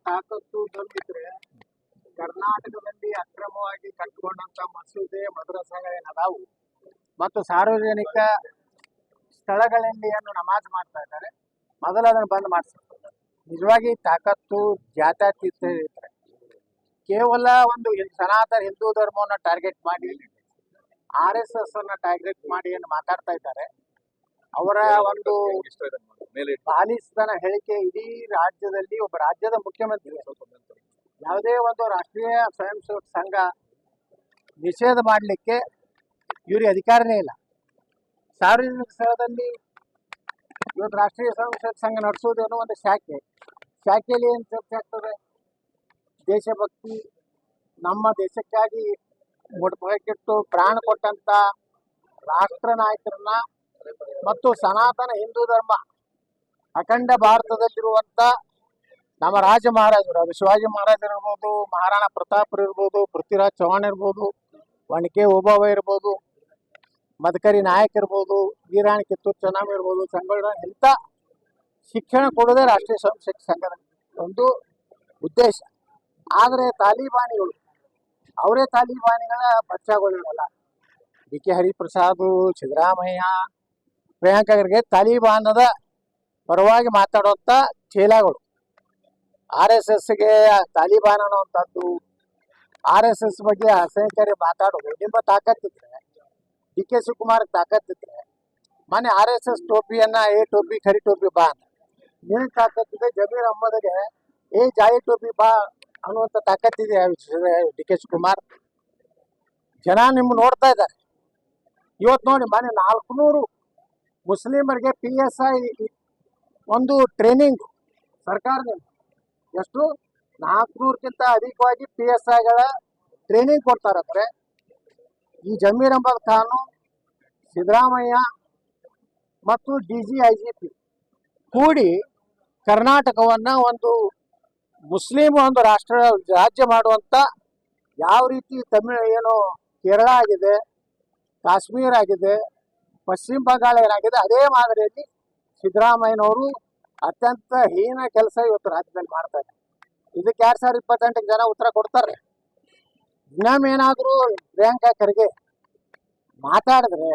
ತಾಕತ್ತು ದೊಂದಿದ್ರೆ ಕರ್ನಾಟಕದಲ್ಲಿ ಅಕ್ರಮವಾಗಿ ಕಟ್ಟಿಕೊಂಡಂತ ಮಸೂದೆ ಮದ್ರಸಾಗಳೇನದಾವು ಮತ್ತು ಸಾರ್ವಜನಿಕ ಸ್ಥಳಗಳಲ್ಲಿ ಏನು ನಮಾಜ್ ಮಾಡ್ತಾ ಇದ್ದಾರೆ, ಮೊದಲು ಅದನ್ನು ಬಂದ್ ಮಾಡಿಸ್ತಾರೆ. ನಿಜವಾಗಿ ತಾಕತ್ತು ಜಾತ್ಯತೀತ ಇದ್ರೆ ಕೇವಲ ಒಂದು ಸನಾತನ ಹಿಂದೂ ಧರ್ಮವನ್ನು ಟಾರ್ಗೆಟ್ ಮಾಡಿ RSS ಅನ್ನ ಟಾರ್ಗೆಟ್ ಮಾಡಿ ಏನು ಮಾತಾಡ್ತಾ ಇದ್ದಾರೆ, ಅವರ ಒಂದು ಪಾಲಿಸ್ತಾನ ಹೇಳಿಕೆ ಇಡೀ ರಾಜ್ಯದಲ್ಲಿ ಒಬ್ಬ ರಾಜ್ಯದ ಮುಖ್ಯಮಂತ್ರಿ ಯಾವುದೇ ಒಂದು ರಾಷ್ಟ್ರೀಯ ಸ್ವಯಂ ಸೇವಕ ಸಂಘ ನಿಷೇಧ ಮಾಡಲಿಕ್ಕೆ ಇವ್ರಿಗೆ ಅಧಿಕಾರನೇ ಇಲ್ಲ. ಸಾರ್ವಜನಿಕ ಸ್ಥಳದಲ್ಲಿ ಇವತ್ತು ರಾಷ್ಟ್ರೀಯ ಸ್ವಯಂ ಸೇವಕ ಸಂಘ ನಡೆಸೋದೇನೋ ಒಂದು ಶಾಖೆಯಲ್ಲಿ ಏನು ಚರ್ಚೆ ಆಗ್ತದೆ? ದೇಶಭಕ್ತಿ, ನಮ್ಮ ದೇಶಕ್ಕಾಗಿ ಮುಡ್ಪಕ್ಕಿಟ್ಟು ಪ್ರಾಣ ಕೊಟ್ಟಂತ ರಾಷ್ಟ್ರ ನಾಯಕರನ್ನ ಮತ್ತು ಸನಾತನ ಹಿಂದೂ ಧರ್ಮ ಅಖಂಡ ಭಾರತದಲ್ಲಿರುವಂತ ನಮ್ಮ ರಾಜ ಮಹಾರಾಜರು, ಶಿವಾಜಿ ಮಹಾರಾಜರಿರ್ಬೋದು, ಮಹಾರಾಣಾ ಪ್ರತಾಪರು ಇರ್ಬೋದು, ಪೃಥ್ವಿರಾಜ್ ಚೌಹಾಣ್ ಇರ್ಬೋದು, ಒನಕೆ ಓಬವ್ವ ಇರ್ಬೋದು, ಮದಕರಿ ನಾಯಕ್ ಇರ್ಬೋದು, ವೀರಾಣಿ ಕಿತ್ತೂರು ಚೆನ್ನಮ್ಮ ಇರ್ಬೋದು, ಸಂಗೊಳ್ಳ ಇಂಥ ಶಿಕ್ಷಣ ಕೊಡೋದೇ ರಾಷ್ಟ್ರೀಯ ಸ್ವಯಂ ಸೇವಕ ಸಂಘದ ಒಂದು ಉದ್ದೇಶ. ಆದರೆ ತಾಲಿಬಾನಿಗಳು ಅವರೇ ತಾಲಿಬಾನಿಗಳ ಬಚ್ಚಾಗಳಿರಲ್ಲ. ಡಿ ಕೆ ಹರಿಪ್ರಸಾದ್, ಸಿದ್ದರಾಮಯ್ಯ, ಪ್ರಿಯಾಂಕಾ ಖರ್ಗೆ ತಾಲಿಬಾನದ ಪರವಾಗಿ ಮಾತಾಡುವಂತ ಚೇಲಾಗಳು. RSSಗೆ ತಾಲಿಬಾನ್ ಅನ್ನುವಂಥದ್ದು, RSS ಬಗ್ಗೆ ಅಸಹ್ಯಕಾರಿ ಮಾತಾಡೋದು ನಿಮ್ಮ ತಾಕತ್ತಿದ್ರೆ, DK ಶಿವಕುಮಾರ್ ತಾಕತ್ತಿದ್ರೆ ಮೊನ್ನೆ RSS ಟೋಪಿಯನ್ನ ಟೋಪಿ ಖರಿ ಟೋಪಿ ಬಾ ಅಂತ ನಿನಗೆ ತಾಕತ್ತಿದೆ. ಜಮೀರ್ ಅಹ್ಮದ್ಗೆ ಜಾಯಿ ಟೋಪಿ ಬಾ ಅನ್ನುವಂಥ ತಾಕತ್ತಿದೆ DK ಶಿವಕುಮಾರ್. ಜನ ನಿಮ್ಮ ನೋಡ್ತಾ ಇದ್ದಾರೆ. ಇವತ್ತು ನೋಡಿ, ಮೊನ್ನೆ 400 ಮುಸ್ಲಿಮರಿಗೆ PSI ಒಂದು ಟ್ರೈನಿಂಗ್ ಸರ್ಕಾರದಿಂದ ಎಷ್ಟು 400ಕ್ಕಿಂತ ಅಧಿಕವಾಗಿ PSIಗಳ ಟ್ರೈನಿಂಗ್ ಕೊಡ್ತಾರಂದ್ರೆ ಈ ಜಮೀರ್ ಅಹ್ಮದ್ ಖಾನು, ಸಿದ್ದರಾಮಯ್ಯ ಮತ್ತು DGIGP ಕೂಡಿ ಕರ್ನಾಟಕವನ್ನ ಒಂದು ಮುಸ್ಲಿಂ ಒಂದು ರಾಜ್ಯ ಮಾಡುವಂತ ಯಾವ ರೀತಿ ಏನು ಕೇರಳ ಆಗಿದೆ, ಕಾಶ್ಮೀರ ಆಗಿದೆ, ಪಶ್ಚಿಮ ಬಂಗಾಳ ಏನಾಗಿದೆ, ಅದೇ ಮಾದರಿಯಲ್ಲಿ ಸಿದ್ದರಾಮಯ್ಯನವರು ಅತ್ಯಂತ ಹೀನ ಕೆಲಸ ಇವತ್ತು ರಾಜ್ಯದಲ್ಲಿ ಮಾಡ್ತಾ ಇದ್ದಾರೆ. ಇದಕ್ಕೆ 2028 ಜನ ಉತ್ತರ ಕೊಡ್ತಾರೆ. ಇನ್ನೊಮ್ಮೇನಾದ್ರೂ ಪ್ರಿಯಾಂಕಾ ಖರ್ಗೆ ಮಾತಾಡಿದ್ರೆ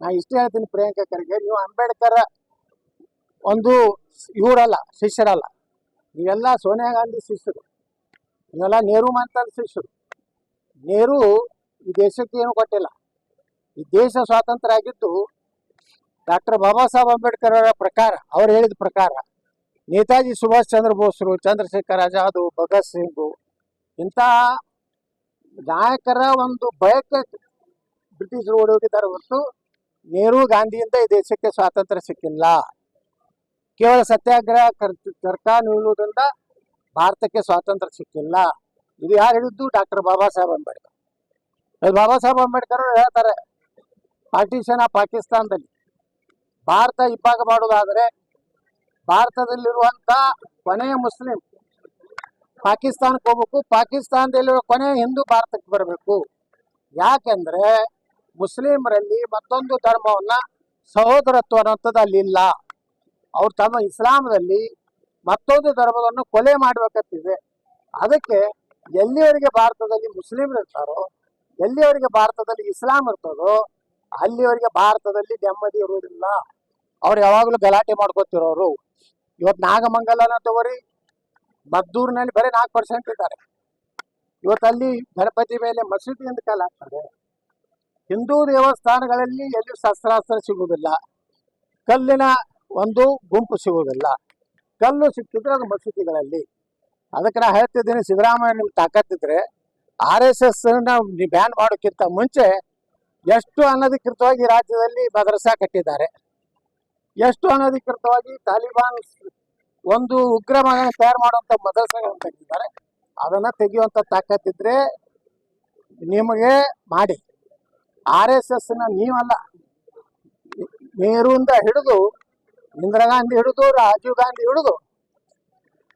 ನಾ ಇಷ್ಟೇ ಹೇಳ್ತೀನಿ, ಪ್ರಿಯಾಂಕಾ ಖರ್ಗೆ, ನೀವು ಅಂಬೇಡ್ಕರ್ ಒಂದು ಇವರಲ್ಲ, ಶಿಷ್ಯರಲ್ಲ. ನೀವೆಲ್ಲ ಸೋನಿಯಾ ಗಾಂಧಿ ಶಿಷ್ಯರು, ನೀವೆಲ್ಲ ನೆಹರು ಮಂತಲ್ ಶಿಷ್ಯರು. ನೆಹರು ಈ ದೇಶಕ್ಕೆ ಏನು ಕೊಟ್ಟಿಲ್ಲ. ಈ ದೇಶ ಸ್ವಾತಂತ್ರ್ಯ ಆಗಿದ್ದು ಡಾಕ್ಟರ್ ಬಾಬಾ ಸಾಹೇಬ್ ಅಂಬೇಡ್ಕರ್ ಅವರ ಪ್ರಕಾರ, ಅವ್ರು ಹೇಳಿದ ಪ್ರಕಾರ. ನೇತಾಜಿ ಸುಭಾಷ್ ಚಂದ್ರ ಬೋಸ್ರು, ಚಂದ್ರಶೇಖರ್ ಆಜಾದ್, ಭಗತ್ ಸಿಂಗ್ ಇಂಥ ನಾಯಕರ ಒಂದು ಭಯಕ್ಕೆ ಬ್ರಿಟಿಷರು ಓಡೋಗಿದ್ದಾರೆ ಹೊರತು ನೆಹರು ಗಾಂಧಿಯಿಂದ ಈ ದೇಶಕ್ಕೆ ಸ್ವಾತಂತ್ರ್ಯ ಸಿಕ್ಕಿಲ್ಲ. ಕೇವಲ ಸತ್ಯಾಗ್ರಹ ಚರ್ಚಾ ನಿಲ್ಲುವುದರಿಂದ ಭಾರತಕ್ಕೆ ಸ್ವಾತಂತ್ರ್ಯ ಸಿಕ್ಕಿಲ್ಲ. ಇದು ಯಾರು ಹೇಳಿದ್ದು? ಡಾಕ್ಟರ್ ಬಾಬಾ ಸಾಹೇಬ್ ಅಂಬೇಡ್ಕರ್. ಬಾಬಾ ಸಾಹೇಬ್ ಅಂಬೇಡ್ಕರ್ ಹೇಳ್ತಾರೆ, ಪಾರ್ಟಿಷನ್ ಆಫ್ ಪಾಕಿಸ್ತಾನದಲ್ಲಿ ಭಾರತ ಇಬ್ಬಾಗ ಮಾಡೋದಾದರೆ ಭಾರತದಲ್ಲಿರುವಂತ ಕೊನೆಯ ಮುಸ್ಲಿಂ ಪಾಕಿಸ್ತಾನಕ್ಕೆ ಹೋಗ್ಬೇಕು, ಪಾಕಿಸ್ತಾನದಲ್ಲಿರುವ ಕೊನೆಯ ಹಿಂದೂ ಭಾರತಕ್ಕೆ ಬರಬೇಕು. ಯಾಕೆಂದ್ರೆ ಮುಸ್ಲಿಮರಲ್ಲಿ ಮತ್ತೊಂದು ಧರ್ಮವನ್ನ ಸಹೋದರತ್ವ ಅನ್ನೋಂಥದ್ದು ಅಲ್ಲಿಲ್ಲ. ಅವ್ರು ತಮ್ಮ ಇಸ್ಲಾಮದಲ್ಲಿ ಮತ್ತೊಂದು ಧರ್ಮವನ್ನು ಕೊಲೆ ಮಾಡಬೇಕಂತಿದೆ. ಅದಕ್ಕೆ ಎಲ್ಲಿವರೆಗೆ ಭಾರತದಲ್ಲಿ ಮುಸ್ಲಿಮರು ಇರ್ತಾರೋ, ಎಲ್ಲಿವರೆಗೆ ಭಾರತದಲ್ಲಿ ಇಸ್ಲಾಂ ಇರ್ತದೋ ಅಲ್ಲಿವರೆಗೆ ಭಾರತದಲ್ಲಿ ನೆಮ್ಮದಿ ಇರುವುದಿಲ್ಲ. ಅವ್ರು ಯಾವಾಗಲೂ ಗಲಾಟೆ ಮಾಡ್ಕೊತಿರೋರು. ಇವತ್ತು ನಾಗಮಂಗಲನ ತಗೋರಿ, ಮದ್ದೂರಿನಲ್ಲಿ ಬರೀ 4% ಇದ್ದಾರೆ. ಇವತ್ತಲ್ಲಿ ಗಣಪತಿ ಮೇಲೆ ಮಸೀದಿಯಿಂದ ಕಲ್ಲಾಗ್ತದೆ. ಹಿಂದೂ ದೇವಸ್ಥಾನಗಳಲ್ಲಿ ಎಲ್ಲಿ ಶಸ್ತ್ರಾಸ್ತ್ರ ಸಿಗುವುದಿಲ್ಲ, ಕಲ್ಲಿನ ಒಂದು ಗುಂಪು ಸಿಗುವುದಿಲ್ಲ. ಕಲ್ಲು ಸಿಕ್ತಿದ್ರೆ ಅದು ಮಸೀದಿಗಳಲ್ಲಿ. ಅದಕ್ಕೆ ನಾ ಹೇಳ್ತಿದ್ದೀನಿ, ಸಿದ್ದರಾಮಯ್ಯ ನಿಮ್ಗೆ ತಾಕತ್ತಿದ್ರೆ RSS ಬ್ಯಾನ್ ಮಾಡೋಕ್ಕಿಂತ ಮುಂಚೆ ಎಷ್ಟು ಅನಧಿಕೃತವಾಗಿ ರಾಜ್ಯದಲ್ಲಿ ಮದ್ರಸಾ ಕಟ್ಟಿದ್ದಾರೆ, ಎಷ್ಟು ಅನಧಿಕೃತವಾಗಿ ತಾಲಿಬಾನ್ ಒಂದು ಉಗ್ರಮ ತಯಾರು ಮಾಡುವಂತ ಮದ್ರಸಾಗಳನ್ನು ಕಟ್ಟಿದ್ದಾರೆ. ಅದನ್ನ ತೆಗೆಯುವಂತ ತಾಕತ್ತಿದ್ರೆ ನಿಮಗೆ ಮಾಡಿ. RSS ನೀವಲ್ಲ, ನೆಹರುವಿಂದ ಹಿಡಿದು ಇಂದಿರಾ ಗಾಂಧಿ ಹಿಡಿದು ರಾಜೀವ್ ಗಾಂಧಿ ಹಿಡಿದು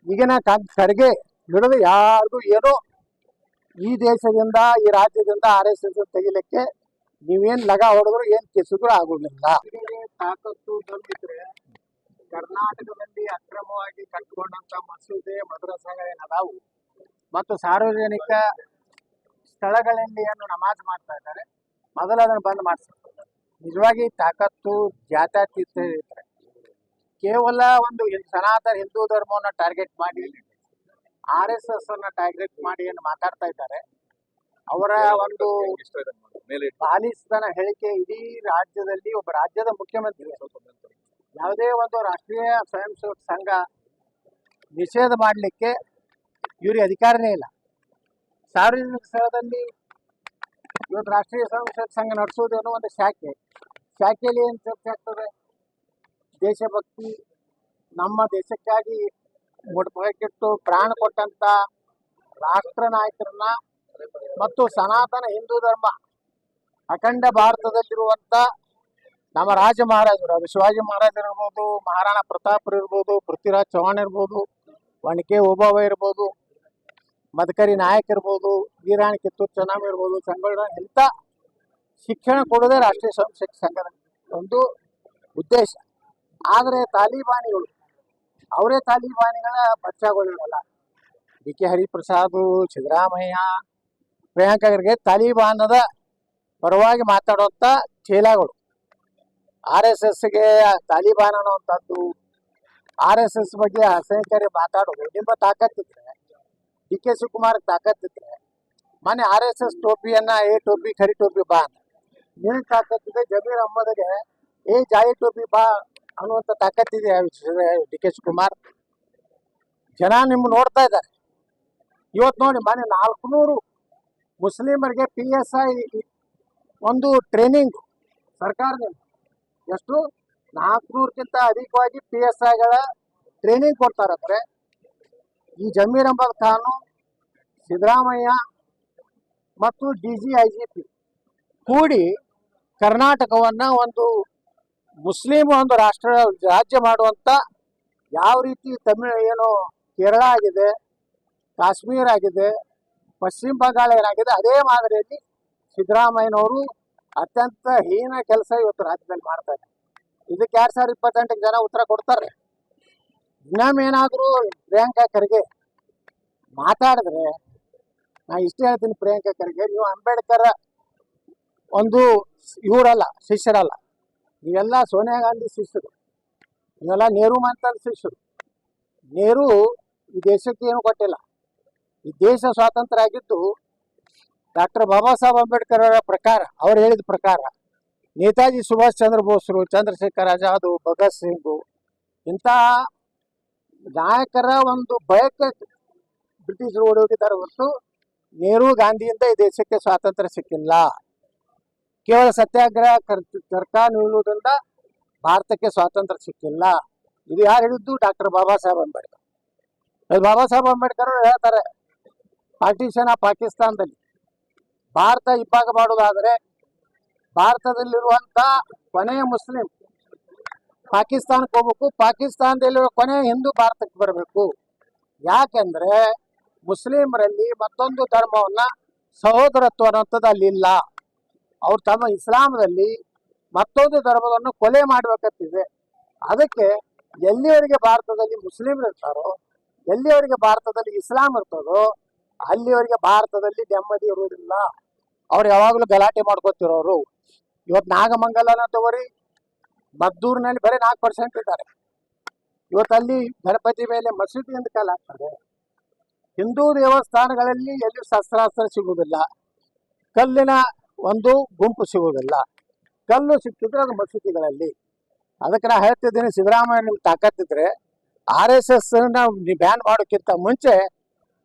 ಈಗಿನ ಖರ್ಗೆ ಹಿಡಿದು ಯಾರಿಗೂ ಏನೋ ಈ ದೇಶದಿಂದ ಈ ರಾಜ್ಯದಿಂದ RSS ತೆಗಿಲಿಕ್ಕೆ ನೀವೇನ್ ಲಗ ಹೊಡೆದ್ರು ಏನ್ ಕಿಸಿದ್ರು ಆಗುದಿಲ್ಲ. ತಾಕತ್ತು ತಂದಿದ್ರೆ ಕರ್ನಾಟಕದಲ್ಲಿ ಅಕ್ರಮವಾಗಿ ಕಟ್ಟಿಕೊಂಡಂತ ಮಸೂದೆ ಮದ್ರಸಾಗಳೇನದಾವು ಮತ್ತು ಸಾರ್ವಜನಿಕ ಸ್ಥಳಗಳಲ್ಲಿ ಏನು ನಮಾಜ್ ಮಾಡ್ತಾ ಇದ್ದಾರೆ, ಮೊದಲು ಅದನ್ನು ಬಂದ್ ಮಾಡಿಸ್ತಾರೆ. ನಿಜವಾಗಿ ತಾಕತ್ತು ಜಾತ್ಯತೀತ ಇದ್ರೆ ಕೇವಲ ಒಂದು ಸನಾತನ ಹಿಂದೂ ಧರ್ಮವನ್ನ ಟಾರ್ಗೆಟ್ ಮಾಡಿ RSS ಅನ್ನ ಟಾರ್ಗೆಟ್ ಮಾಡಿ ಏನು ಮಾತಾಡ್ತಾ ಇದ್ದಾರೆ, ಅವರ ಒಂದು ಬಾಲಿಸ್ತನ ಹೇಳಿಕೆ ಇಡೀ ರಾಜ್ಯದಲ್ಲಿ ಒಬ್ಬ ರಾಜ್ಯದ ಮುಖ್ಯಮಂತ್ರಿ ಯಾವುದೇ ಒಂದು ರಾಷ್ಟ್ರೀಯ ಸ್ವಯಂ ಸೇವಕ ಸಂಘ ನಿಷೇಧ ಮಾಡಲಿಕ್ಕೆ ಇವರಿಗೆ ಅಧಿಕಾರನೇ ಇಲ್ಲ. ಸಾರ್ವಜನಿಕ ಸ್ಥಳದಲ್ಲಿ ಇವತ್ತು ರಾಷ್ಟ್ರೀಯ ಸ್ವಯಂ ಸೇವಕ ಸಂಘ ನಡೆಸೋದೇನೋ ಒಂದು ಶಾಖೆಯಲ್ಲಿ ಏನು ಚರ್ಚೆ ಆಗ್ತದೆ? ದೇಶಭಕ್ತಿ, ನಮ್ಮ ದೇಶಕ್ಕಾಗಿ ಮುಡ್ಪಕ್ಕಿಟ್ಟು ಪ್ರಾಣ ಕೊಟ್ಟಂತ ರಾಷ್ಟ್ರ ನಾಯಕರನ್ನ ಮತ್ತು ಸನಾತನ ಹಿಂದೂ ಧರ್ಮ ಅಖಂಡ ಭಾರತದಲ್ಲಿರುವಂತ ನಮ್ಮ ರಾಜ ಮಹಾರಾಜರು ಶಿವಾಜಿ ಮಹಾರಾಜರು ಇರ್ಬೋದು, ಮಹಾರಾಣಾ ಪ್ರತಾಪ್ ಇರ್ಬೋದು, ಪೃಥ್ವಿರಾಜ್ ಚೌಹಾಣ್ ಇರ್ಬೋದು, ಒನಕೆ ಓಬವ್ವ ಇರ್ಬೋದು, ಮದಕರಿ ನಾಯಕ್ ಇರ್ಬೋದು, ವೀರಾಣಿ ಕಿತ್ತೂರು ಚೆನ್ನಮ್ಮ ಇರ್ಬೋದು, ಸಂಗೊಳ್ಳ ಇಂಥ ಶಿಕ್ಷಣ ಕೊಡೋದೇ ರಾಷ್ಟ್ರೀಯ ಸ್ವಯಂ ಸೇವಕ ಸಂಘದ ಒಂದು ಉದ್ದೇಶ. ಆದರೆ ತಾಲಿಬಾನಿಗಳು ಅವರೇ ತಾಲಿಬಾನಿಗಳ ಬಚ್ಚಾಗೋಳಿರಲ್ಲ. DK ಹರಿಪ್ರಸಾದ್, ಸಿದ್ದರಾಮಯ್ಯ, ಪ್ರಿಯಾಂಕಾ ಖರ್ಗೆ ತಾಲಿಬಾನದ ಪರವಾಗಿ ಮಾತಾಡುವಂತ ಚೇಲಾಗಳು. RSSಗೆ ತಾಲಿಬಾನ್ ಅನ್ನುವಂಥದ್ದು, RSS ಬಗ್ಗೆ ಅಸಹ್ಯಕಾರಿ ಮಾತಾಡೋದು ನಿಮ್ಮ ತಾಕತ್ತಿದ್ರೆ, DK ಶಿವಕುಮಾರ್ ತಾಕತ್ತಿದ್ರೆ ಮೊನ್ನೆ RSS ಟೋಪಿಯನ್ನ ಟೋಪಿ ಖರಿ ಟೋಪಿ ಬಾ ನಿನ್ ತಾಕತ್ತಿದೆ. ಜಮೀರ್ ಅಹ್ಮದ್ಗೆ ಜಾಯಿ ಟೋಪಿ ಬಾ ಅನ್ನುವಂಥ ತಾಕತ್ತಿದೆ DK ಶಿವಕುಮಾರ್. ಜನ ನಿಮ್ಮ ನೋಡ್ತಾ ಇದ್ದಾರೆ. ಇವತ್ತು ನೋಡಿ ಮೊನ್ನೆ 400 ಮುಸ್ಲಿಮರಿಗೆ PSI ಒಂದು ಟ್ರೈನಿಂಗ್ ಸರ್ಕಾರದಿಂದ ಎಷ್ಟು 400ಕ್ಕಿಂತ ಅಧಿಕವಾಗಿ PSIಗಳ ಟ್ರೈನಿಂಗ್ ಕೊಡ್ತಾರಂದ್ರೆ ಈ ಜಮೀರ್ ಅಹ್ಮದ್ ಖಾನು, ಸಿದ್ದರಾಮಯ್ಯ ಮತ್ತು DGIGP ಕೂಡಿ ಕರ್ನಾಟಕವನ್ನ ಒಂದು ಮುಸ್ಲಿಂ ಒಂದು ರಾಜ್ಯ ಮಾಡುವಂತ ಯಾವ ರೀತಿ ಏನು ಕೇರಳ ಆಗಿದೆ, ಕಾಶ್ಮೀರ ಆಗಿದೆ, ಪಶ್ಚಿಮ ಬಂಗಾಳ ಏನಾಗಿದೆ, ಅದೇ ಮಾದರಿಯಲ್ಲಿ ಸಿದ್ದರಾಮಯ್ಯನವರು ಅತ್ಯಂತ ಹೀನ ಕೆಲಸ ಇವತ್ತು ರಾಜ್ಯದಲ್ಲಿ ಮಾಡ್ತಾ ಇದ್ದಾರೆ. ಇದಕ್ಕೆ 2028 ಜನ ಉತ್ತರ ಕೊಡ್ತಾರೆ. ಇನ್ನೊಮ್ಮೇನಾದ್ರೂ ಪ್ರಿಯಾಂಕಾ ಖರ್ಗೆ ಮಾತಾಡಿದ್ರೆ ನಾ ಇಷ್ಟೇ ಹೇಳ್ತೀನಿ, ಪ್ರಿಯಾಂಕಾ ಖರ್ಗೆ ನೀವು ಅಂಬೇಡ್ಕರ್ ಒಂದು ಇವರಲ್ಲ, ಶಿಷ್ಯರಲ್ಲ. ನೀವೆಲ್ಲ ಸೋನಿಯಾ ಗಾಂಧಿ ಶಿಷ್ಯರು, ನೀವೆಲ್ಲ ನೆಹರು ಮಂತದ ಶಿಷ್ಯರು. ನೆಹರು ಈ ದೇಶಕ್ಕೆ ಏನು ಕೊಟ್ಟಿಲ್ಲ. ಈ ದೇಶ ಸ್ವಾತಂತ್ರ್ಯ ಆಗಿದ್ದು ಡಾಕ್ಟರ್ ಬಾಬಾ ಸಾಹೇಬ್ ಅಂಬೇಡ್ಕರ್ ಅವರ ಪ್ರಕಾರ, ಅವ್ರು ಹೇಳಿದ ಪ್ರಕಾರ. ನೇತಾಜಿ ಸುಭಾಷ್ ಚಂದ್ರ ಬೋಸ್ರು, ಚಂದ್ರಶೇಖರ್ ಆಜಾದ್, ಭಗತ್ ಸಿಂಗ್ ಇಂಥ ನಾಯಕರ ಒಂದು ಭಯಕ್ಕೆ ಬ್ರಿಟಿಷರು ಓಡಿ ಹೋಗಿದ್ದಾರೆ ಹೊರತು ನೆಹರು ಗಾಂಧಿಯಿಂದ ಈ ದೇಶಕ್ಕೆ ಸ್ವಾತಂತ್ರ್ಯ ಸಿಕ್ಕಿಲ್ಲ. ಕೇವಲ ಸತ್ಯಾಗ್ರಹ ಚರ್ಕಾ ನಿಲ್ಲುವುದರಿಂದ ಭಾರತಕ್ಕೆ ಸ್ವಾತಂತ್ರ್ಯ ಸಿಕ್ಕಿಲ್ಲ. ಇದು ಯಾರು ಹೇಳಿದ್ದು? ಡಾಕ್ಟರ್ ಬಾಬಾ ಸಾಹೇಬ್ ಅಂಬೇಡ್ಕರ್. ಬಾಬಾ ಸಾಹೇಬ್ ಅಂಬೇಡ್ಕರ್ ಹೇಳ್ತಾರೆ, ಪಾರ್ಟಿಷನ್ ಆಫ್ ಪಾಕಿಸ್ತಾನದಲ್ಲಿ ಭಾರತ ಇಬ್ಬಾಗ ಮಾಡೋದಾದರೆ ಭಾರತದಲ್ಲಿರುವಂತ ಕೊನೆಯ ಮುಸ್ಲಿಂ ಪಾಕಿಸ್ತಾನಕ್ಕೆ ಹೋಗ್ಬೇಕು, ಪಾಕಿಸ್ತಾನದಲ್ಲಿರುವ ಕೊನೆಯ ಹಿಂದೂ ಭಾರತಕ್ಕೆ ಬರಬೇಕು. ಯಾಕೆಂದ್ರೆ ಮುಸ್ಲಿಮರಲ್ಲಿ ಮತ್ತೊಂದು ಧರ್ಮವನ್ನ ಸಹೋದರತ್ವ ಅನ್ನೋಂಥದ್ದು ಅಲ್ಲಿಲ್ಲ. ಅವ್ರು ತಮ್ಮ ಇಸ್ಲಾಮದಲ್ಲಿ ಮತ್ತೊಂದು ಧರ್ಮವನ್ನು ಕೊಲೆ ಮಾಡಬೇಕಂತಿದೆ. ಅದಕ್ಕೆ ಎಲ್ಲಿಯವರೆಗೆ ಭಾರತದಲ್ಲಿ ಮುಸ್ಲಿಮರು ಇರ್ತಾರೋ, ಎಲ್ಲಿಯವರೆಗೆ ಭಾರತದಲ್ಲಿ ಇಸ್ಲಾಂ ಇರ್ತದೋ ಅಲ್ಲಿವರೆಗೆ ಭಾರತದಲ್ಲಿ ನೆಮ್ಮದಿ ಇರುವುದಿಲ್ಲ. ಅವ್ರು ಯಾವಾಗಲೂ ಗಲಾಟೆ ಮಾಡ್ಕೊತಿರೋರು. ಇವತ್ತು ನಾಗಮಂಗಲನ ತಗೋರಿ, ಮದ್ದೂರಿನಲ್ಲಿ ಬರೀ 4% ಇದ್ದಾರೆ. ಇವತ್ತಲ್ಲಿ ಗಣಪತಿ ಮೇಲೆ ಮಸೀದಿಯಿಂದ ಕಲ್ಲಾಗ್ತದೆ. ಹಿಂದೂ ದೇವಸ್ಥಾನಗಳಲ್ಲಿ ಎಲ್ಲಿ ಶಸ್ತ್ರಾಸ್ತ್ರ ಸಿಗುವುದಿಲ್ಲ, ಕಲ್ಲಿನ ಒಂದು ಗುಂಪು ಸಿಗುವುದಿಲ್ಲ. ಕಲ್ಲು ಸಿಕ್ಕಿದ್ರೆ ಅದು ಮಸೀದಿಗಳಲ್ಲಿ. ಅದಕ್ಕೆ ನಾ ಹೇಳ್ತಿದ್ದೀನಿ, ಸಿದ್ದರಾಮಯ್ಯ ನಿಮ್ಗೆ ತಾಕತ್ತಿದ್ರೆ RSS ಬ್ಯಾನ್ ಮಾಡೋಕ್ಕಿಂತ ಮುಂಚೆ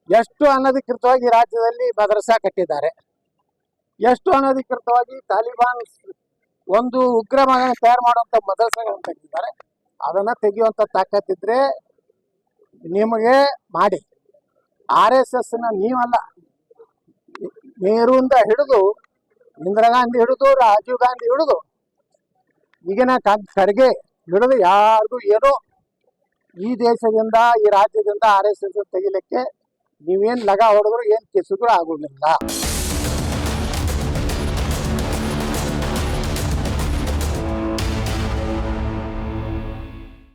ಎಷ್ಟು ಅನಧಿಕೃತವಾಗಿ ರಾಜ್ಯದಲ್ಲಿ ಮದರಸಾ ಕಟ್ಟಿದ್ದಾರೆ, ಎಷ್ಟು ಅನಧಿಕೃತವಾಗಿ ತಾಲಿಬಾನ್ ಒಂದು ಉಗ್ರಮನ ತಯಾರು ಮಾಡುವಂತ ಮದರಸಾಗಳನ್ನು ಕಟ್ಟಿದ್ದಾರೆ. ಅದನ್ನ ತೆಗೆಯುವಂತ ತಾಕತ್ತಿದ್ರೆ ನಿಮಗೆ ಮಾಡಿ. RSS ನೀವಲ್ಲ, ನೆಹರುವಿಂದ ಹಿಡಿದು ಇಂದಿರಾ ಗಾಂಧಿ ಹಿಡಿದು ರಾಜೀವ್ ಗಾಂಧಿ ಹಿಡಿದು ಈಗಿನ ಖರ್ಗೆ ಹಿಡಿದು ಯಾರಿಗೂ ಏನೋ ಈ ದೇಶದಿಂದ ಈ ರಾಜ್ಯದಿಂದ RSS ತೆಗಿಲಿಕ್ಕೆ ನೀವೇನ್ ಲಗ ಹೊಡೆದ್ರು ಏನ್ ಕಿಸಿದ್ರು ಆಗುದಿಲ್ಲ.